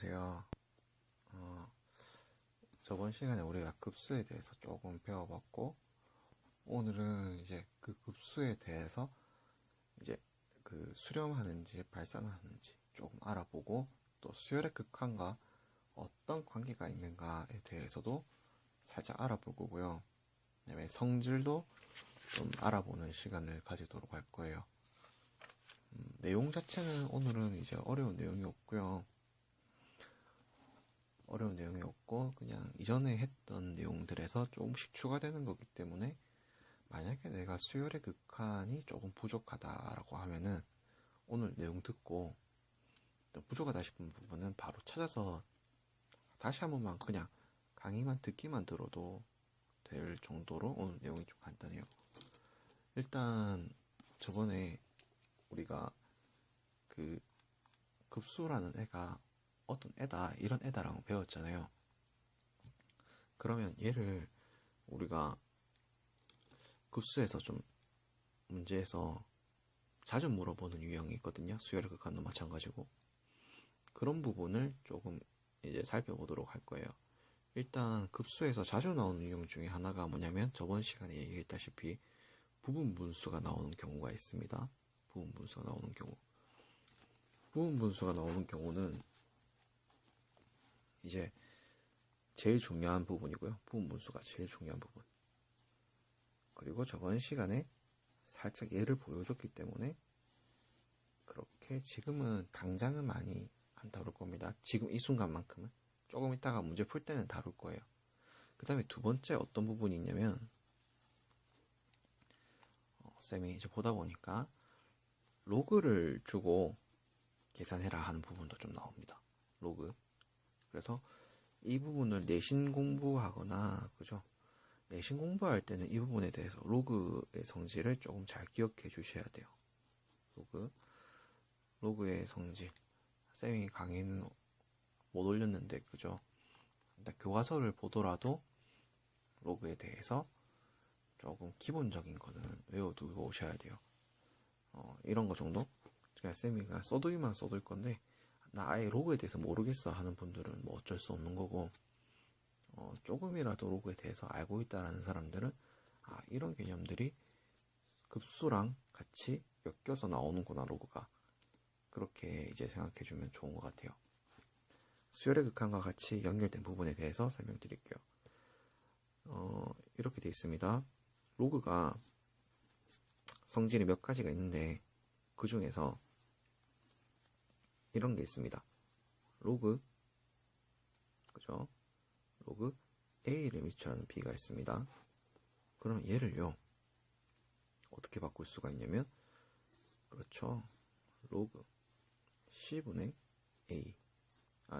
안녕하세요. 저번 시간에 우리가 급수에 대해서 조금 배워봤고, 오늘은 이제 그 급수에 대해서 이제 그 수렴하는지 발산하는지 조금 알아보고, 또 수열의 극한과 어떤 관계가 있는가에 대해서도 살짝 알아볼 거고요. 그다음에 성질도 좀 알아보는 시간을 가지도록 할 거예요. 내용 자체는 오늘은 이제 어려운 내용이 없고요. 어려운 내용이 없고 그냥 이전에 했던 내용들에서 조금씩 추가되는 거기 때문에 만약에 내가 수열의 극한이 조금 부족하다라고 하면은 오늘 내용 듣고 또 부족하다 싶은 부분은 바로 찾아서 다시 한 번만 그냥 강의만 듣기만 들어도 될 정도로 오늘 내용이 좀 간단해요. 일단 저번에 우리가 그 급수라는 애가 어떤 애다, 이런 애다라고 배웠잖아요. 그러면 얘를 우리가 급수에서 좀 문제에서 자주 물어보는 유형이 있거든요. 수열의 극한도 마찬가지고. 그런 부분을 조금 이제 살펴보도록 할 거예요. 일단 급수에서 자주 나오는 유형 중에 하나가 뭐냐면 저번 시간에 얘기했다시피 부분 분수가 나오는 경우가 있습니다. 부분 분수가 나오는 경우. 부분 분수가 나오는 경우는 이제 제일 중요한 부분이고요. 부분 분수가 제일 중요한 부분. 그리고 저번 시간에 살짝 예를 보여줬기 때문에 그렇게 지금은 당장은 많이 안 다룰 겁니다. 지금 이 순간만큼은. 조금 있다가 문제 풀 때는 다룰 거예요. 그 다음에 두 번째 어떤 부분이 있냐면 쌤이 이제 보다 보니까 로그를 주고 계산해라 하는 부분도 좀 나옵니다. 로그. 그래서 이 부분을 내신 공부하거나 그죠? 내신 공부할 때는 이 부분에 대해서 로그의 성질을 조금 잘 기억해 주셔야 돼요. 로그의 성질. 쌤이 강의는 못 올렸는데 그죠? 일단 교과서를 보더라도 로그에 대해서 조금 기본적인 거는 외워두고 오셔야 돼요. 이런 거 정도? 그냥 쌤이 그냥 써두기만 써둘 건데 나 아예 로그에 대해서 모르겠어 하는 분들은 뭐 어쩔 수 없는 거고, 조금이라도 로그에 대해서 알고 있다라는 사람들은 이런 개념들이 급수랑 같이 엮여서 나오는구나 로그가. 그렇게 이제 생각해주면 좋은 것 같아요. 수열의 극한과 같이 연결된 부분에 대해서 설명드릴게요. 이렇게 되어 있습니다. 로그가 성질이 몇 가지가 있는데 그 중에서 이런 게 있습니다. 로그, 그죠? 로그 A를 미처하는 B가 있습니다. 그럼 얘를요, 어떻게 바꿀 수가 있냐면, 그렇죠. 로그 C분의 A.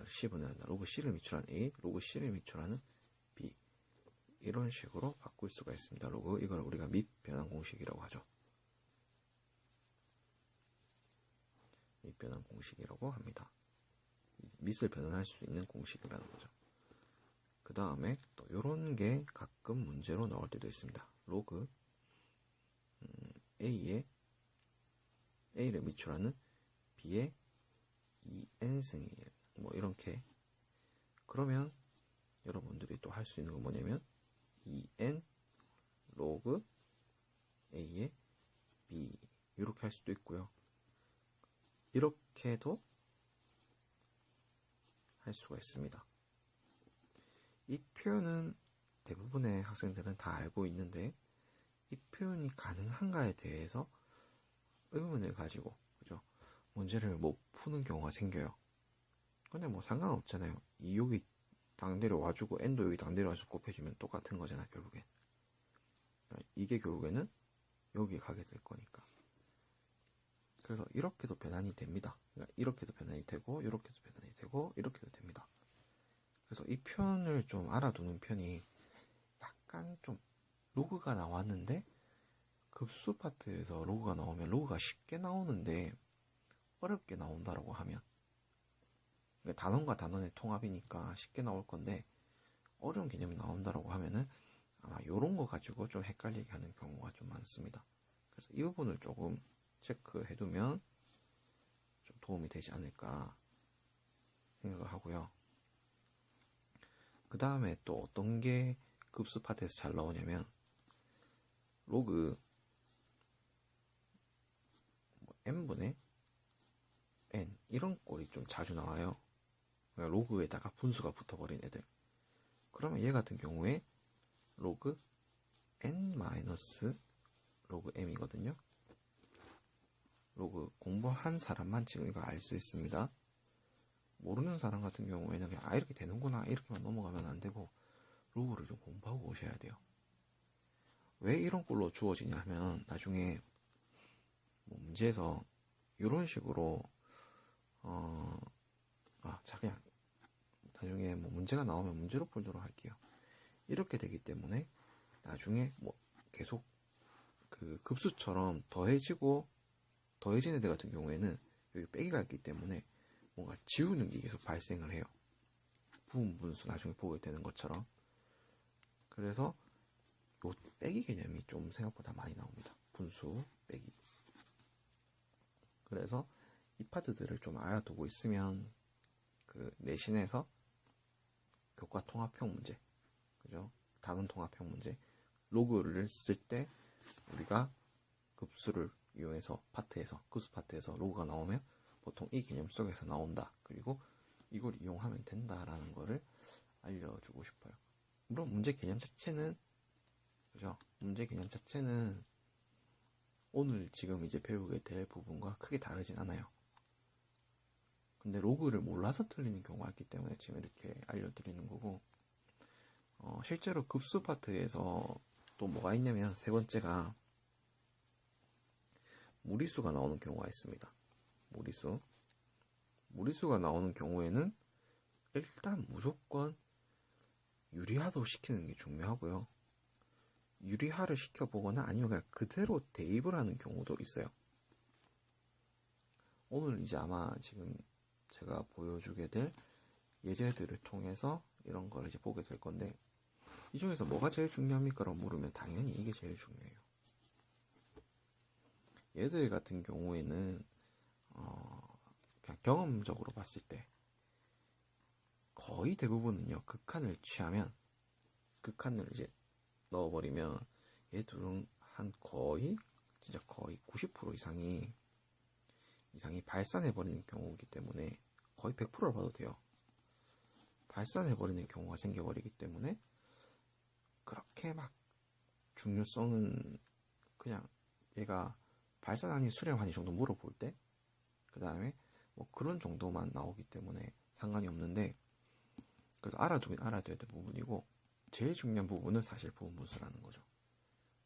C분의 아니라 로그 C를 미처하는 A, 로그 C를 미처하는 B. 이런 식으로 바꿀 수가 있습니다. 로그, 이걸 우리가 밑변환 공식이라고 하죠. 밑변환 공식이라고 합니다. 밑을 변환할 수 있는 공식이라는 거죠. 그 다음에 또 이런 게 가끔 문제로 나올 때도 있습니다. 로그 A를 미출하는 B의 2n승이에요. 뭐 이렇게. 그러면 여러분들이 또 할 수 있는 건 뭐냐면 2n 로그 A의 B 이렇게 할 수도 있고요. 이렇게도 할 수가 있습니다. 이 표현은 대부분의 학생들은 다 알고 있는데 이 표현이 가능한가에 대해서 의문을 가지고 그죠? 문제를 못 푸는 경우가 생겨요. 근데 뭐 상관없잖아요. 이 여기 당대로 와주고 n도 여기 당대로 와서 곱해주면 똑같은 거잖아 결국엔. 이게 결국에는 여기 가게 될 거니까. 그래서 이렇게도 변환이 됩니다. 그러니까 이렇게도 변환이 되고 이렇게도 변환이 되고 이렇게도 됩니다. 그래서 이 표현을 좀 알아두는 편이 약간 좀 로그가 나왔는데 급수 파트에서 로그가 나오면 로그가 쉽게 나오는데 어렵게 나온다라고 하면, 그러니까 단원과 단원의 통합이니까 쉽게 나올 건데 어려운 개념이 나온다라고 하면은 아마 요런 거 가지고 좀 헷갈리게 하는 경우가 좀 많습니다. 그래서 이 부분을 조금 체크해두면 좀 도움이 되지 않을까 생각을 하고요. 그 다음에 또 어떤 게 급수 파트에서 잘 나오냐면 로그 n분의 n 이런 꼴이 좀 자주 나와요. 그러니까 로그에다가 분수가 붙어버린 애들. 그러면 얘 같은 경우에 로그 n 마이너스 로그 m이거든요. 로그 공부한 사람만 지금 이거 알 수 있습니다. 모르는 사람 같은 경우에는 그냥 이렇게 되는구나 이렇게만 넘어가면 안 되고 로그를 좀 공부하고 오셔야 돼요. 왜 이런 꼴로 주어지냐 하면 나중에 뭐 문제에서 이런 식으로 그냥 나중에 뭐 문제가 나오면 문제로 풀도록 할게요. 이렇게 되기 때문에 나중에 뭐 계속 그 급수처럼 더해진 애들 같은 경우에는 여기 빼기가 있기 때문에 뭔가 지우는 게 계속 발생을 해요. 부분 분수 나중에 보게 되는 것처럼. 그래서 요 빼기 개념이 좀 생각보다 많이 나옵니다. 분수, 빼기. 그래서 이 파트들을 좀 알아두고 있으면 그 내신에서 교과 통합형 문제, 그죠? 다른 통합형 문제, 로그를 쓸 때 우리가 급수를 이용해서 급수 파트에서 로그가 나오면 보통 이 개념 속에서 나온다. 그리고 이걸 이용하면 된다라는 거를 알려주고 싶어요. 물론 문제 개념 자체는 그죠? 문제 개념 자체는 오늘 지금 이제 배우게 될 부분과 크게 다르진 않아요. 근데 로그를 몰라서 틀리는 경우가 있기 때문에 지금 이렇게 알려드리는 거고, 실제로 급수 파트에서 또 뭐가 있냐면 세 번째가 무리수가 나오는 경우가 있습니다. 무리수가 나오는 경우에는 일단 무조건 유리화도 시키는 게 중요하고요. 유리화를 시켜보거나 아니면 그냥 그대로 대입을 하는 경우도 있어요. 오늘 이제 아마 지금 제가 보여주게 될 예제들을 통해서 이런 걸 이제 보게 될 건데, 이 중에서 뭐가 제일 중요합니까? 라고 물으면 당연히 이게 제일 중요해요. 얘들 같은 경우에는 그냥 경험적으로 봤을 때 거의 대부분은요, 극한을 취하면 극한을 이제 넣어버리면 얘들은 한 진짜 거의 90% 이상이 발산해버리는 경우이기 때문에 거의 100%를 봐도 돼요. 발산해버리는 경우가 생겨버리기 때문에 그렇게 막 중요성은 그냥 얘가 발산하니 수렴하니 정도 물어볼 때, 그 다음에 뭐 그런 정도만 나오기 때문에 상관이 없는데, 그래서 알아두긴 알아둬야 될 부분이고, 제일 중요한 부분은 사실 부분분수라는 거죠.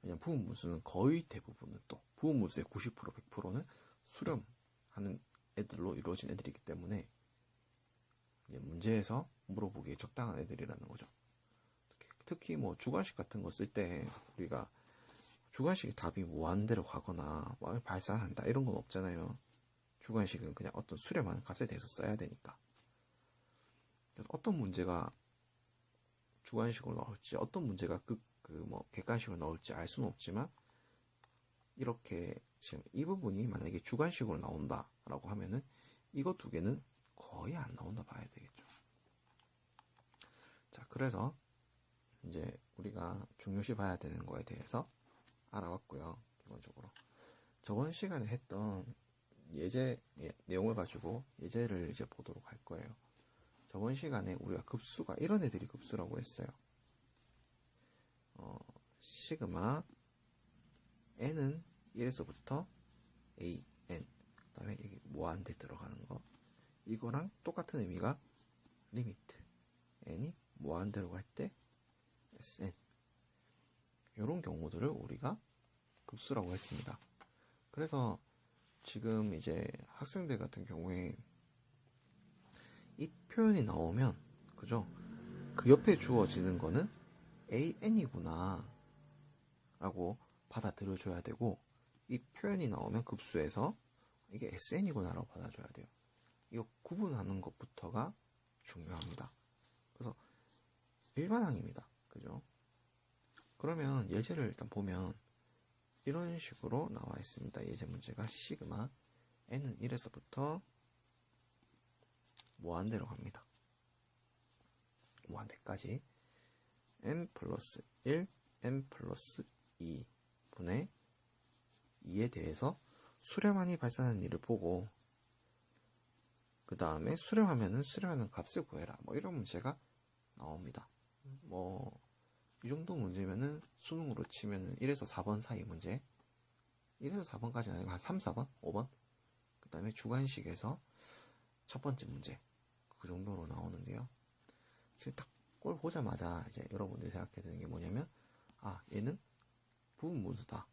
왜냐면 부분분수는 거의 대부분은 또 부분분수의 90% 100%는 수렴하는 애들로 이루어진 애들이기 때문에 이제 문제에서 물어보기에 적당한 애들이라는 거죠. 특히 뭐 주관식 같은 거 쓸 때 우리가 주관식의 답이 무한대로 가거나 발산한다 이런 건 없잖아요. 주관식은 그냥 어떤 수렴하는 값에 대해서 써야 되니까. 그래서 어떤 문제가 주관식으로 나올지, 어떤 문제가 객관식으로 나올지 알 수는 없지만, 이렇게 지금 이 부분이 만약에 주관식으로 나온다라고 하면은 이거 두 개는 거의 안 나온다 봐야 되겠죠. 자, 그래서 이제 우리가 중요시 봐야 되는 거에 대해서 알아봤고요. 기본적으로 저번 시간에 했던 예제 내용을 가지고 예제를 이제 보도록 할 거예요. 저번 시간에 우리가 급수가 이런 애들이 급수라고 했어요. 시그마 n은 1에서부터 a, n, 그 다음에 여기 무한대 들어가는 거, 이거랑 똑같은 의미가 리미트 n이 무한대로 갈 때 sn, 이런 경우들을 우리가 급수라고 했습니다. 그래서 지금 이제 학생들 같은 경우에 이 표현이 나오면, 그죠? 그 옆에 주어지는 거는 an이구나 라고 받아들여줘야 되고, 이 표현이 나오면 급수에서 이게 sn이구나 라고 받아줘야 돼요. 이거 구분하는 것부터가 중요합니다. 그래서 일반항입니다. 그죠? 그러면 예제를 일단 보면 이런 식으로 나와 있습니다. 예제 문제가 시그마 n은 1에서부터 무한대로 갑니다. 무한대까지 n 플러스 1, n 플러스 2 분의 2에 대해서 수렴안이 발생하는 일을 보고 그 다음에 수렴하는 값을 구해라. 뭐 이런 문제가 나옵니다. 뭐 이 정도 문제면은 수능으로 치면은 1에서 4번 사이 문제, 1에서 4번까지는 아니고 한 3, 4번, 5번, 그 다음에 주관식에서 첫 번째 문제, 그 정도로 나오는데요. 지금 딱 꼴 보자마자 이제 여러분들이 생각해야 되는 게 뭐냐면, 아, 얘는 부분무수다라는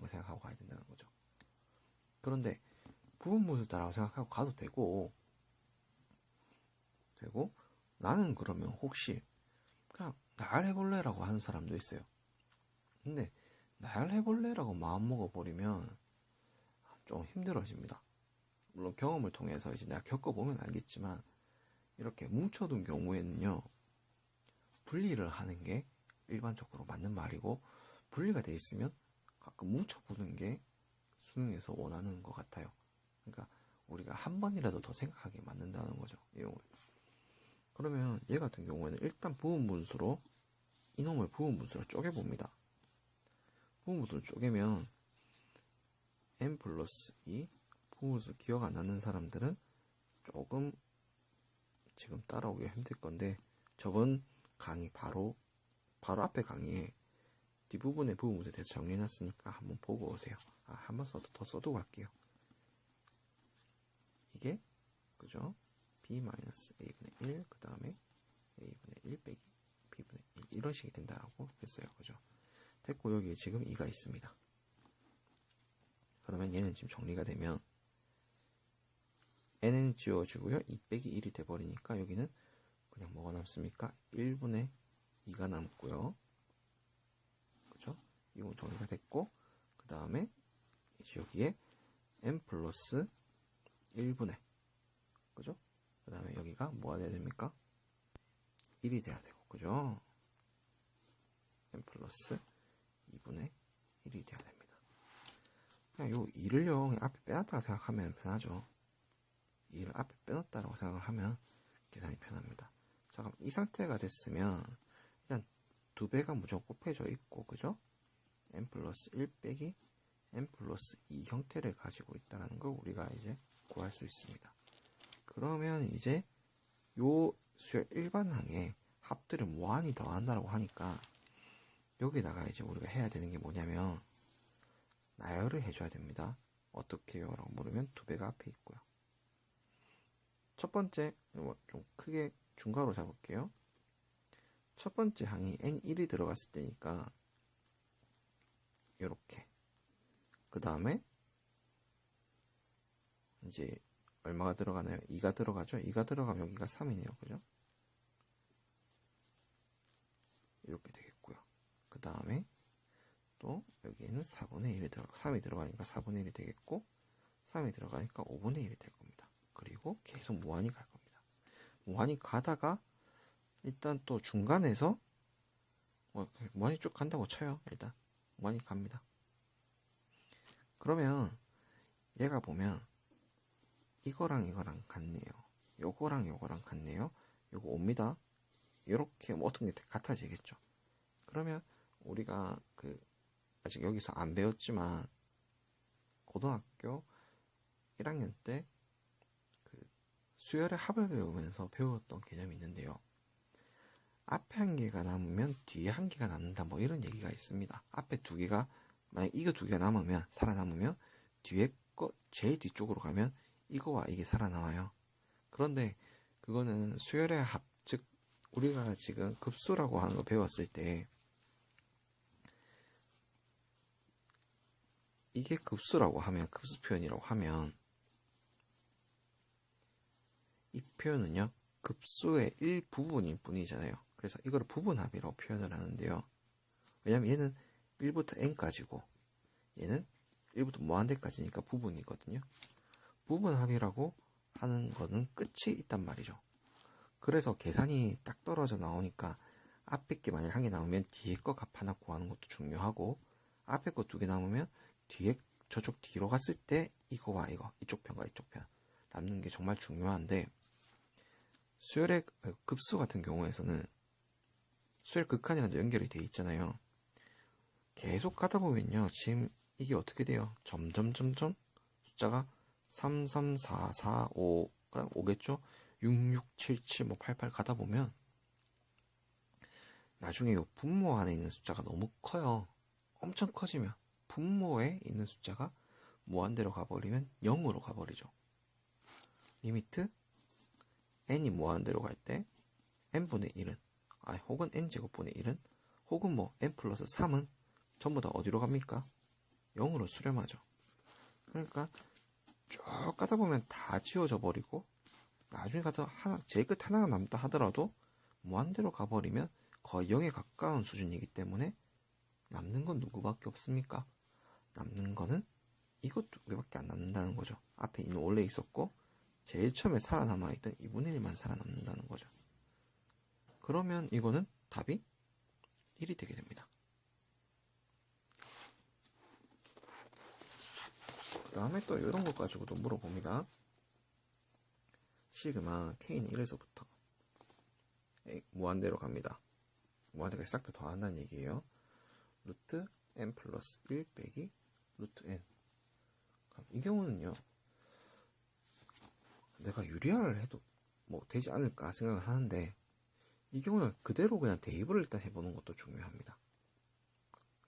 걸 생각하고 가야 된다는 거죠. 그런데 부분무수다라고 생각하고 가도 되고 나는 그러면 혹시 그냥 나열해볼래라고 하는 사람도 있어요. 근데 나열해볼래라고 마음먹어버리면 좀 힘들어집니다. 물론 경험을 통해서 이제 내가 겪어보면 알겠지만 이렇게 뭉쳐둔 경우에는요, 분리를 하는 게 일반적으로 맞는 말이고, 분리가 돼 있으면 가끔 뭉쳐보는 게 수능에서 원하는 것 같아요. 그러니까 우리가 한 번이라도 더 생각하게 만든다는 거죠, 내용을. 그러면 얘 같은 경우에는 일단 부분분수로 이놈을 부분분수로 쪼개봅니다. 부분분수를 쪼개면 n 플러스 2 부분분수 기억 안 나는 사람들은 조금 지금 따라오기가 힘들 건데, 저번 강의 바로 앞에 강의에 뒷부분의 부분분수에 대해서 정리해놨으니까 한번 보고 오세요. 한번 더 써두고 갈게요. 이게 그죠? b-a분의 1 그 다음에 a분의 1 빼기 b분의 1 이런 식이 된다라고 했어요. 그죠? 됐고 여기에 지금 2가 있습니다. 그러면 얘는 지금 정리가 되면 n은 지워지고요. 2 빼기 1이 돼버리니까 여기는 그냥 뭐가 남습니까? 1분의 2가 남고요. 그죠? 이건 정리가 됐고, 그 다음에 여기에 n 플러스 1분의, 그죠? 그 다음에 여기가 뭐가 돼야 됩니까? 1이 돼야 되고, 그죠? n 플러스 2분의 1이 돼야 됩니다. 그냥 요 2를요, 앞에 빼놨다고 생각하면 편하죠. 2를 앞에 빼놨다고 생각을 하면 계산이 편합니다. 자, 그럼 이 상태가 됐으면 일단 2배가 무조건 곱해져 있고, 그죠? n 플러스 1 빼기 n 플러스 2 형태를 가지고 있다는 걸 우리가 이제 구할 수 있습니다. 그러면 이제 요 수열 일반항에 합들을 무한히 더한다라고 하니까 여기다가 이제 우리가 해야 되는 게 뭐냐면 나열을 해줘야 됩니다. 어떻게 해요? 라고 물으면 2배가 앞에 있고요. 첫 번째, 좀 크게 중괄호 잡을게요. 첫 번째 항이 n1이 들어갔을 때니까 이렇게. 그 다음에 이제 얼마가 들어가나요? 2가 들어가죠? 2가 들어가면 여기가 3이네요. 그죠? 이렇게 되겠고요. 그 다음에 또 여기에는 4분의 1이 들어가, 3이 들어가니까 4분의 1이 되겠고, 3이 들어가니까 5분의 1이 될 겁니다. 그리고 계속 무한히 갈 겁니다. 무한히 가다가 일단 또 중간에서 무한히 쭉 간다고 쳐요. 일단 무한히 갑니다. 그러면 얘가 보면 이거랑 이거랑 같네요. 요거랑 요거랑 같네요. 요거 옵니다. 이렇게 뭐 어떤 게 같아지겠죠. 그러면 우리가 아직 여기서 안 배웠지만 고등학교 1학년 때 수열의 합을 배우면서 배웠던 개념이 있는데요. 앞에 한 개가 남으면 뒤에 한 개가 남는다, 뭐 이런 얘기가 있습니다. 앞에 두 개가, 만약 이거 두 개가 남으면, 살아남으면 뒤에 거 제일 뒤쪽으로 가면 이거와 이게 살아남아요. 그런데 그거는 수열의 합, 즉 우리가 지금 급수라고 하는 거 배웠을 때 이게 급수라고 하면, 급수 표현이라고 하면 이 표현은요, 급수의 일부분일 뿐이잖아요. 그래서 이걸 부분합이라고 표현을 하는데요. 왜냐면 얘는 1부터 n까지고 얘는 1부터 무한대까지니까 부분이거든요. 부분합이라고 하는 거는 끝이 있단 말이죠. 그래서 계산이 딱 떨어져 나오니까 앞에 게 만약 한 개 남으면 뒤에 거 값 하나 구하는 것도 중요하고, 앞에 거 두 개 남으면 뒤에 저쪽 뒤로 갔을 때 이거와 이거, 이쪽 편과 이쪽 편 남는 게 정말 중요한데, 수열의 급수 같은 경우에서는 수열 극한이랑도 연결이 돼 있잖아요. 계속 가다 보면요, 지금 이게 어떻게 돼요? 점점 숫자가 3, 3, 4, 4, 5, 5겠죠? 6, 6, 7, 7, 88 가다 보면 나중에 요 분모 안에 있는 숫자가 너무 커요. 엄청 커지면 분모에 있는 숫자가 무한대로 가버리면 0으로 가버리죠. 리미트 n이 무한대로 갈 때 n분의 1은 혹은 n제곱분의 1은 혹은 뭐 n 플러스 3은 전부 다 어디로 갑니까? 0으로 수렴하죠. 그러니까 쭉 가다 보면 다 지워져 버리고 나중에 가서 제일 끝 하나가 남다 하더라도 무한대로 가버리면 거의 0에 가까운 수준이기 때문에 남는 건 누구밖에 없습니까? 남는 거는 이것 두 개밖에 안 남는다는 거죠. 앞에 2는 원래 있었고 제일 처음에 살아남아있던 2분의 1만 살아남는다는 거죠. 그러면 이거는 답이 1이 되게 됩니다. 그 다음에 또 이런 것 가지고도 물어봅니다. 시그마 k는 1에서부터 무한대로 갑니다. 무한대가 싹 다 더한다는 얘기예요. 루트 n 플러스 1 빼기 루트 n. 이 경우는요, 내가 유리화를 해도 뭐 되지 않을까 생각을 하는데, 이 경우는 그대로 그냥 대입을 일단 해보는 것도 중요합니다.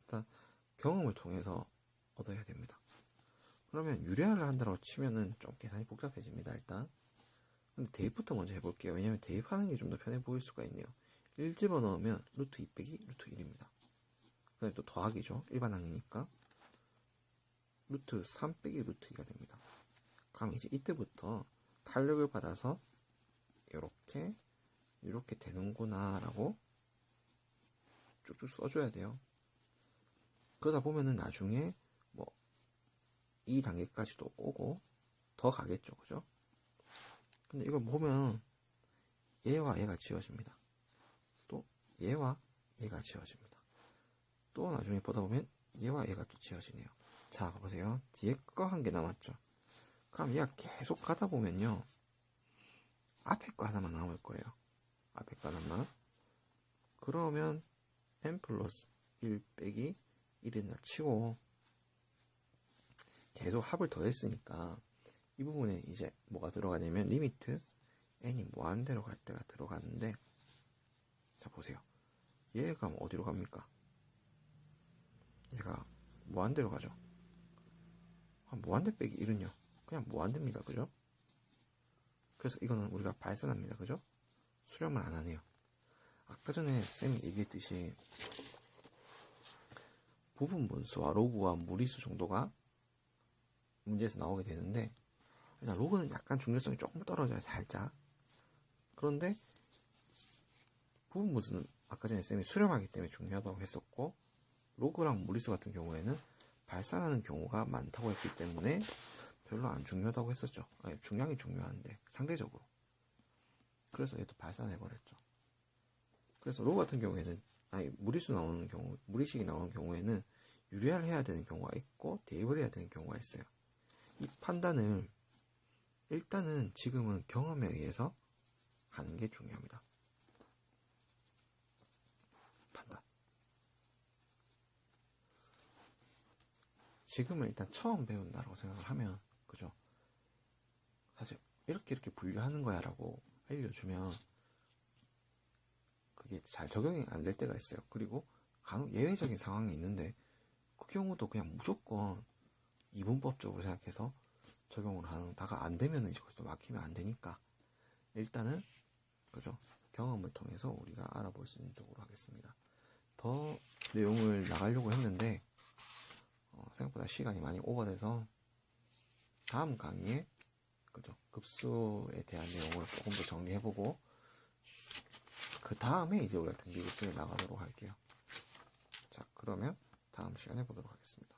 일단 경험을 통해서 얻어야 됩니다. 그러면 유리화를 한다고 치면은 좀 계산이 복잡해집니다. 일단 근데 대입부터 먼저 해볼게요. 왜냐면 대입하는 게 좀 더 편해 보일 수가 있네요. 1 집어넣으면 루트 2 빼기 루트 1입니다. 그다음에 또 더하기죠. 일반항이니까 루트 3 빼기 루트 2가 됩니다. 그럼 이제 이때부터 탄력을 받아서 이렇게 되는구나 라고 쭉쭉 써줘야 돼요. 그러다 보면은 나중에 뭐 이 단계까지도 오고 더 가겠죠. 그죠? 근데 이걸 보면 얘와 얘가 지워집니다. 또 얘와 얘가 지워집니다. 또 나중에 보다 보면 얘와 얘가 또 지워지네요. 자, 보세요. 뒤에 거 한 개 남았죠. 그럼 얘가 계속 가다 보면요, 앞에 거 하나만 남을 거예요. 앞에 거 하나만. 그러면 n 플러스 1 빼기 1이나 치고 계속 합을 더했으니까 이 부분에 이제 뭐가 들어가냐면 리미트 n이 무한대로 갈 때가 들어가는데, 자 보세요. 얘가 어디로 갑니까? 얘가 무한대로 가죠. 무한대 빼기 1은요 그냥 무한대입니다. 그죠? 그래서 이거는 우리가 발산합니다. 그죠? 수렴을 안 하네요. 아까 전에 쌤이 얘기했듯이 부분 분수와 로그와 무리수 정도가 문제에서 나오게 되는데, 일단 로그는 약간 중요성이 조금 떨어져요. 살짝. 그런데 부분 분수는 아까 전에 쌤이 수렴하기 때문에 중요하다고 했었고, 로그랑 무리수 같은 경우에는 발산하는 경우가 많다고 했기 때문에 별로 안 중요하다고 했었죠. 아니, 중량이 중요한데 상대적으로. 그래서 얘도 발산해버렸죠. 그래서 로그 같은 경우에는 무리수 나오는 경우, 무리식이 나오는 경우에는 유리화를 해야 되는 경우가 있고 대입을 해야 되는 경우가 있어요. 이 판단을 일단은 지금은 경험에 의해서 하는 게 중요합니다. 판단. 지금은 일단 처음 배운다라고 생각을 하면, 그죠? 사실 이렇게 분류하는 거야 라고 알려주면 그게 잘 적용이 안 될 때가 있어요. 그리고 간혹 예외적인 상황이 있는데 그 경우도 그냥 무조건 이분법적으로 생각해서 적용을 하다가 안 되면 이제 거기서 막히면 안 되니까 일단은, 그죠? 경험을 통해서 우리가 알아볼 수 있는 쪽으로 하겠습니다. 더 내용을 나가려고 했는데 생각보다 시간이 많이 오버돼서 다음 강의에, 그죠? 급수에 대한 내용을 조금 더 정리해보고 그 다음에 이제 우리가 등비급수에 나가도록 할게요. 자, 그러면 다음 시간에 보도록 하겠습니다.